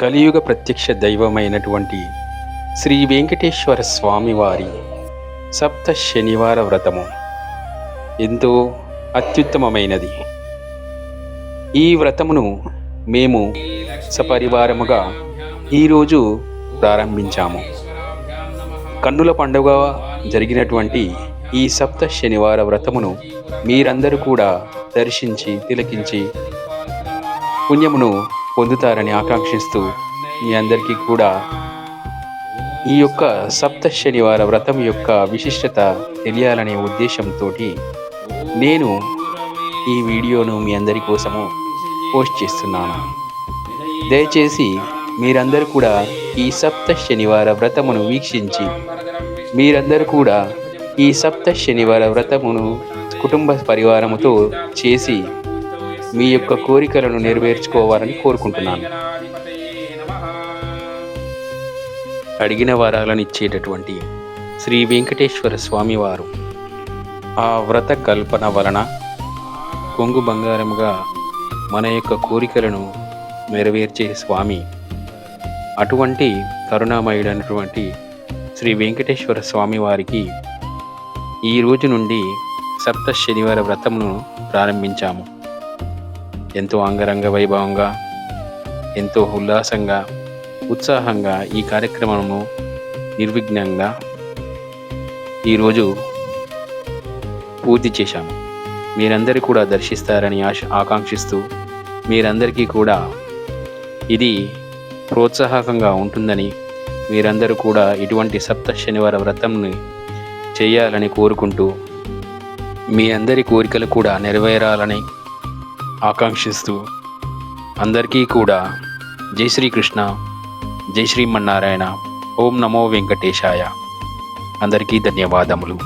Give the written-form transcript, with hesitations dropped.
కలియుగ ప్రత్యక్ష దైవమైనటువంటి శ్రీ వెంకటేశ్వర స్వామివారి సప్త శనివార వ్రతము ఎంతో అత్యుత్తమమైనది. ఈ వ్రతమును మేము సపరివారముగా ఈరోజు ప్రారంభించాము. కన్నుల పండుగ జరిగినటువంటి ఈ సప్త శనివార వ్రతమును మీరందరూ కూడా దర్శించి తిలకించి పుణ్యమును పొందుతారని ఆకాంక్షిస్తూ మీ అందరికీ కూడా ఈ యొక్క సప్త శనివార వ్రతం యొక్క విశిష్టత తెలియాలనే ఉద్దేశంతో నేను ఈ వీడియోను మీ అందరి కోసము పోస్ట్ చేస్తున్నాను. దయచేసి మీరందరూ కూడా ఈ సప్త శనివార వ్రతమును వీక్షించి మీరందరూ కూడా ఈ సప్త శనివార వ్రతమును కుటుంబ పరివారముతో చేసి మీ యొక్క కోరికలను నెరవేర్చుకోవాలని కోరుకుంటున్నాను. అడిగిన వరాలను ఇచ్చేటటువంటి శ్రీ వెంకటేశ్వర స్వామివారు ఆ వ్రత కల్పన వలన కొంగు బంగారముగా మన యొక్క కోరికలను నెరవేర్చే స్వామి. అటువంటి కరుణామయుడైనటువంటి శ్రీ వెంకటేశ్వర స్వామి వారికి ఈ రోజు నుండి సప్త శనివార వ్రతమును ప్రారంభించాము. ఎంతో అంగరంగ వైభవంగా, ఎంతో ఉల్లాసంగా, ఉత్సాహంగా ఈ కార్యక్రమము నిర్విఘ్నంగా ఈరోజు పూర్తి చేశాము. మీరందరూ కూడా దర్శిస్తారని ఆకాంక్షిస్తూ మీరందరికీ కూడా ఇది ప్రోత్సాహకంగా ఉంటుందని, మీరందరూ కూడా ఇటువంటి సప్త శనివార వ్రతంని చేయాలని కోరుకుంటూ మీ అందరి కోరికలు కూడా నెరవేరాలని ఆకాంక్షిస్తూ అందరికీ కూడా జై శ్రీకృష్ణ, జై శ్రీమన్నారాయణ, ఓం నమో వెంకటేశాయ. అందరికీ ధన్యవాదములు.